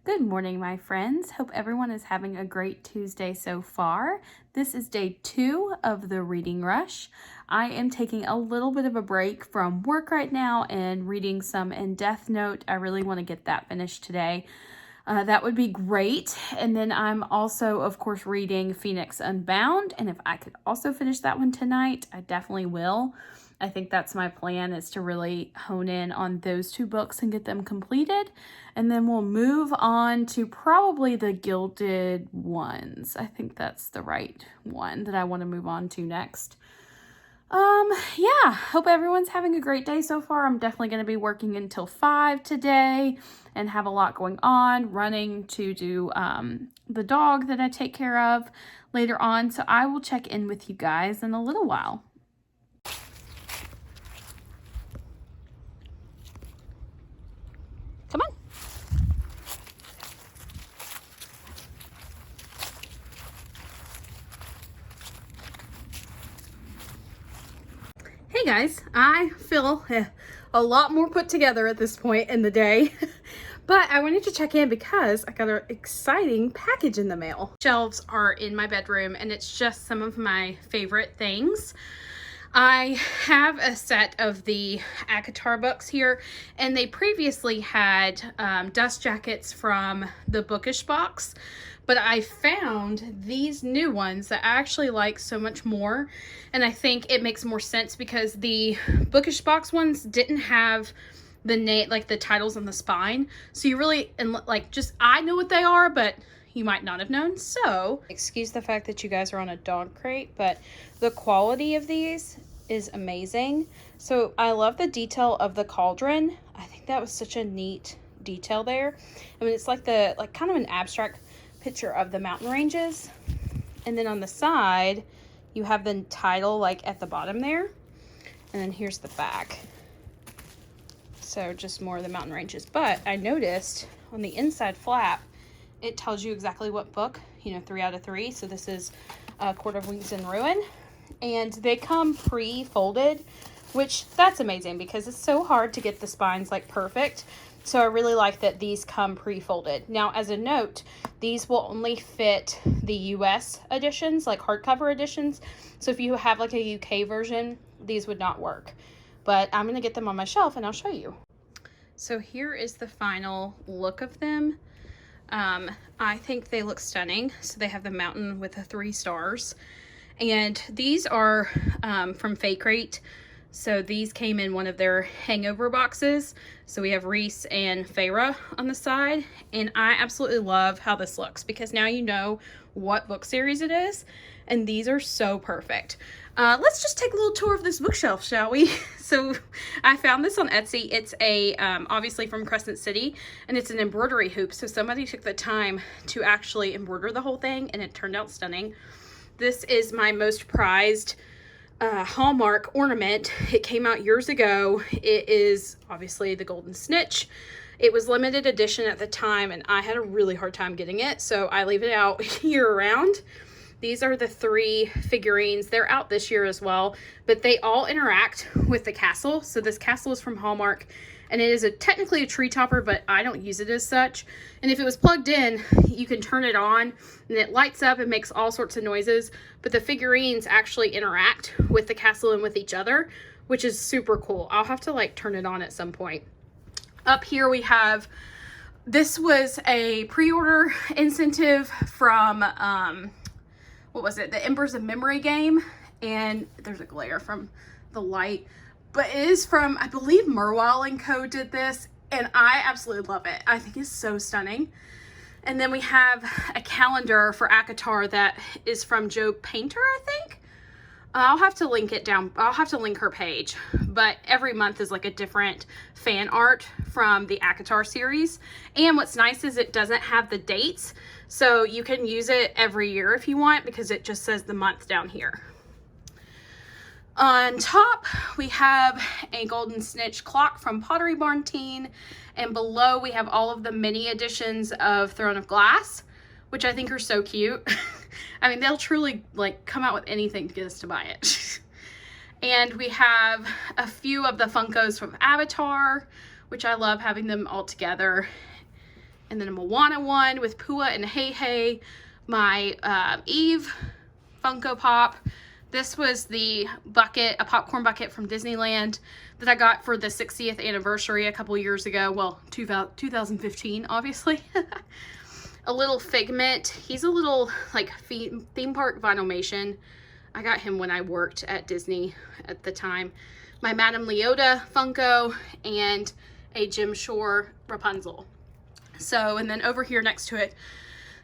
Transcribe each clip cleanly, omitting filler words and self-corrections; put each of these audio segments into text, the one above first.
Good morning, my friends. Hope everyone is having a great Tuesday so far. This is day 2 of the reading rush. I am taking a little bit of a break from work right now and reading some in Death Note. I really want to get that finished today. That would be great. And then I'm also, of course, reading Phoenix Unbound. And if I could also finish that one tonight, I definitely will. I think that's my plan, is to really hone in on those 2 books and get them completed. And then we'll move on to probably the Gilded Ones. I think that's the right one that I want to move on to next. Yeah, hope everyone's having a great day so far. I'm definitely going to be working until 5 today and have a lot going on, running to do the dog that I take care of later on. So I will check in with you guys in a little while. Come on. Hey guys, I feel a lot more put together at this point in the day, but I wanted to check in because I got an exciting package in the mail. Shelves are in my bedroom and it's just some of my favorite things. I have a set of the Acotar books here, and they previously had dust jackets from the Bookish box, but I found these new ones that I actually like so much more, and I think it makes more sense because the Bookish box ones didn't have the name, like the titles on the spine, so you really, and like, just, I know what they are, but you might not have known. So excuse the fact that you guys are on a dog crate, but the quality of these is amazing. So I love the detail of the cauldron. I think that was such a neat detail there. I mean, it's like kind of an abstract picture of the mountain ranges, and then on the side you have the title like at the bottom there, and then here's the back. So just more of the mountain ranges. But I noticed on the inside flap it tells you exactly what book, 3 out of 3. So this is Court of Wings and Ruin. And they come pre-folded, which that's amazing because it's so hard to get the spines like perfect. So I really like that these come pre-folded. Now, as a note, these will only fit the US editions, like hardcover editions. So if you have like a UK version, these would not work. But I'm going to get them on my shelf and I'll show you. So here is the final look of them. I think they look stunning. So they have the mountain with the 3 stars, and these are from Fake Rate. So these came in one of their hangover boxes. So we have Reese and Feyre on the side, and I absolutely love how this looks because now you know what book series it is, and these are so perfect. Let's just take a little tour of this bookshelf, shall we? So I found this on Etsy. It's a obviously from Crescent City, and it's an embroidery hoop. So somebody took the time to actually embroider the whole thing, and it turned out stunning. This is my most prized Hallmark ornament. It came out years ago. It is obviously the Golden Snitch. It was limited edition at the time, and I had a really hard time getting it, so I leave it out year round. These are the 3 figurines. They're out this year as well, but they all interact with the castle. So this castle is from Hallmark, and it is technically a tree topper, but I don't use it as such. And if it was plugged in, you can turn it on, and it lights up and makes all sorts of noises. But the figurines actually interact with the castle and with each other, which is super cool. I'll have to like turn it on at some point. Up here we have, this was a pre-order incentive from, what was it? The Embers of Memory game. And there's a glare from the light, but it is from, I believe Merwell & Co. did this, and I absolutely love it. I think it's so stunning. And then we have a calendar for Acotar that is from Joe Painter, I think. I'll have to link it down. I'll have to link her page, but every month is like a different fan art from the Acotar series. And what's nice is it doesn't have the dates, so you can use it every year if you want, because it just says the month down here. On top, we have a Golden Snitch clock from Pottery Barn Teen, and below we have all of the mini editions of Throne of Glass, which I think are so cute. I mean, they'll truly like come out with anything to get us to buy it. And we have a few of the Funkos from Avatar, which I love having them all together. and then a Moana one with Pua and Hey Hey, my Eve Funko Pop. This was the bucket, a popcorn bucket from Disneyland that I got for the 60th anniversary a couple years ago. Well, 2015, obviously. A little Figment. He's a little like theme park Vinylmation. I got him when I worked at Disney at the time. My Madame Leota Funko and a Jim Shore Rapunzel. So, and then over here next to it,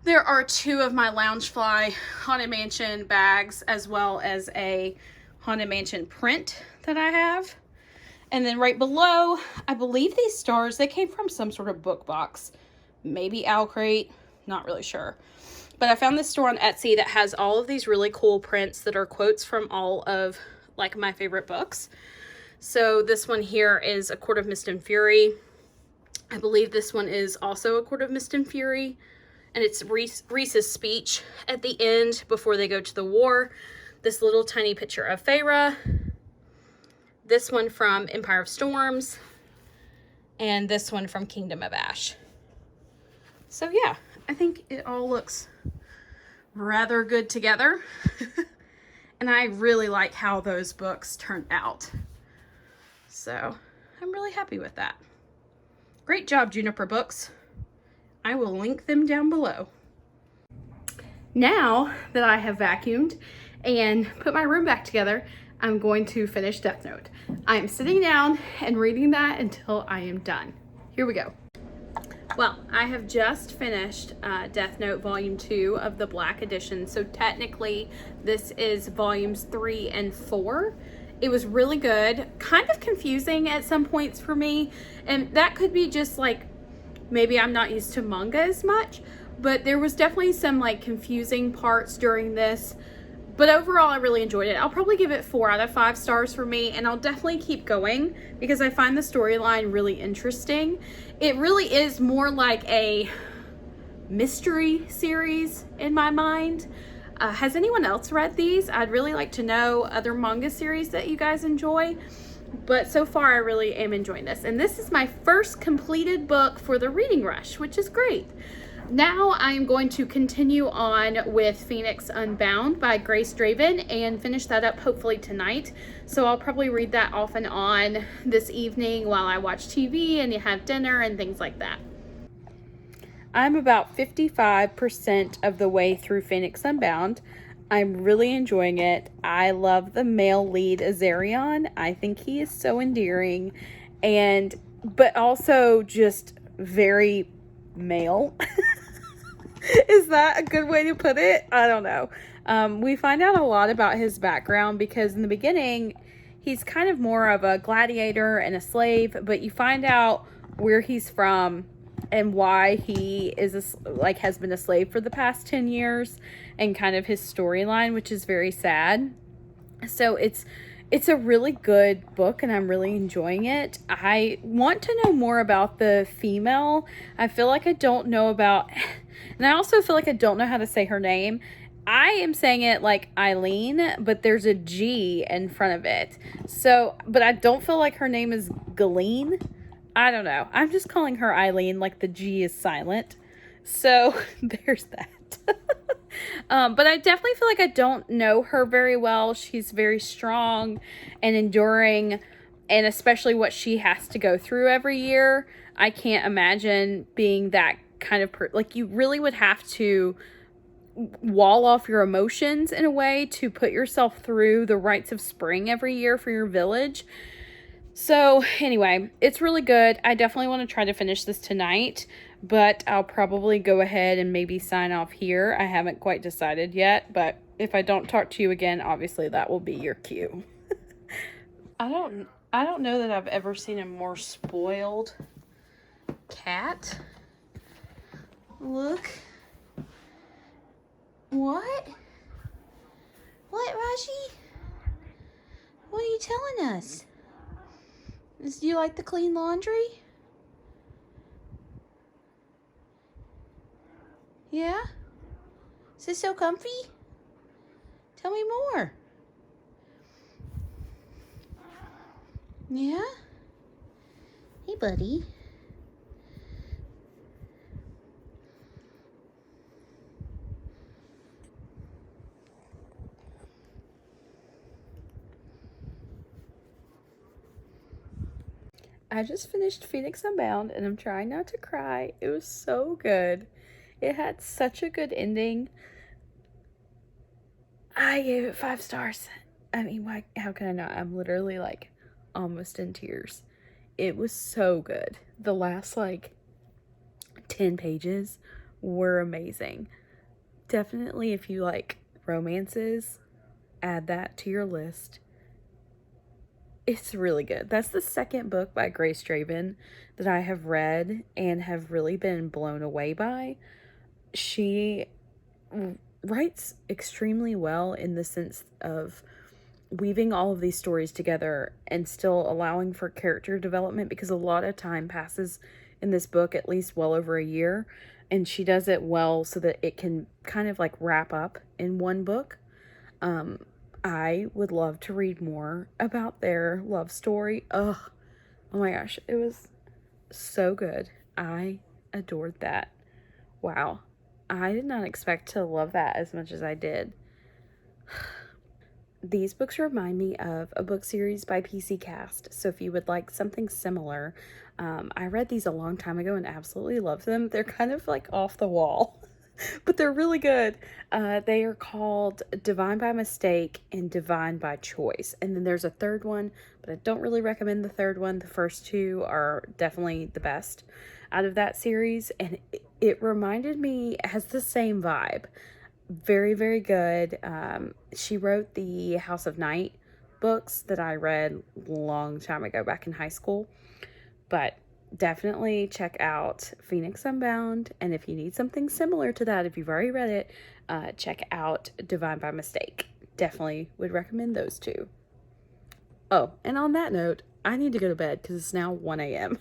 there are two of my Loungefly Haunted Mansion bags, as well as a Haunted Mansion print that I have. And then right below, I believe these stars, they came from some sort of book box. Maybe Owl Crate, not really sure. But I found this store on Etsy that has all of these really cool prints that are quotes from all of like my favorite books. So this one here is A Court of Mist and Fury. I believe this one is also A Court of Mist and Fury. And it's Reese's speech at the end before they go to the war. This little tiny picture of Feyre. This one from Empire of Storms. And this one from Kingdom of Ash. So yeah, I think it all looks rather good together. And I really like how those books turned out. So I'm really happy with that. Great job, Juniper Books. I will link them down below. Now that I have vacuumed and put my room back together, I'm going to finish Death Note. I am sitting down and reading that until I am done. Here we go. Well, I have just finished Death Note Volume 2 of the Black Edition. So technically, this is Volumes 3 and 4. It was really good. Kind of confusing at some points for me. And that could be just like, maybe I'm not used to manga as much. But there was definitely some like confusing parts during this. But overall, I really enjoyed it. I'll probably give it 4 out of 5 stars for me, and I'll definitely keep going because I find the storyline really interesting. It really is more like a mystery series in my mind. Has anyone else read these? I'd really like to know other manga series that you guys enjoy. But so far, I really am enjoying this. And this is my first completed book for the reading rush, which is great. Now I am going to continue on with Phoenix Unbound by Grace Draven and finish that up hopefully tonight. So I'll probably read that off and on this evening while I watch TV and have dinner and things like that. I'm about 55% of the way through Phoenix Unbound. I'm really enjoying it. I love the male lead, Azarion. I think he is so endearing, but also just very male. Is that a good way to put it? I don't know. We find out a lot about his background because in the beginning he's kind of more of a gladiator and a slave, but you find out where he's from and why he is has been a slave for the past 10 years and kind of his storyline, which is very sad. So it's a really good book and I'm really enjoying it. I want to know more about the female. I feel like I don't know about, and I also feel like I don't know how to say her name. I am saying it like Eileen, but there's a G in front of it. So, but I don't feel like her name is Galeen. I don't know. I'm just calling her Eileen like the G is silent. So there's that. But I definitely feel like I don't know her very well. She's very strong and enduring, and especially what she has to go through every year. I can't imagine being that kind of like you really would have to wall off your emotions in a way to put yourself through the rites of spring every year for your village. So anyway, it's really good. I definitely want to try to finish this tonight, but I'll probably go ahead and maybe sign off here. I haven't quite decided yet, but if I don't talk to you again, obviously that will be your cue. I don't know that I've ever seen a more spoiled cat. Look. What? What, Rashi? What are you telling us? Do you like the clean laundry? Yeah? Is this so comfy? Tell me more. Yeah? Hey, buddy. I just finished Phoenix Unbound and I'm trying not to cry. It was so good. It had such a good ending. I gave it 5 stars. I mean, why, how can I not? I'm literally like almost in tears. It was so good. The last like 10 pages were amazing. Definitely, if you like romances, add that to your list. It's really good. That's the second book by Grace Draven that I have read and have really been blown away by. She writes extremely well in the sense of weaving all of these stories together and still allowing for character development, because a lot of time passes in this book, at least well over a year, and she does it well so that it can kind of like wrap up in one book. I would love to read more about their love story. Oh my gosh, it was so good. I adored that. Wow. I did not expect to love that as much as I did. These books remind me of a book series by PC Cast, so if you would like something similar, I read these a long time ago and absolutely loved them. They're kind of like off the wall, but they're really good. They are called Divine by Mistake and Divine by Choice, and then there's a third one, but I don't really recommend the third one. The first two are definitely the best out of that series, and it reminded me, it has the same vibe. Very, very good. She wrote the House of Night books that I read a long time ago back in high school. But definitely check out Phoenix Unbound. And if you need something similar to that, if you've already read it, check out Divine by Mistake. Definitely would recommend those two. Oh, and on that note, I need to go to bed because it's now 1 a.m.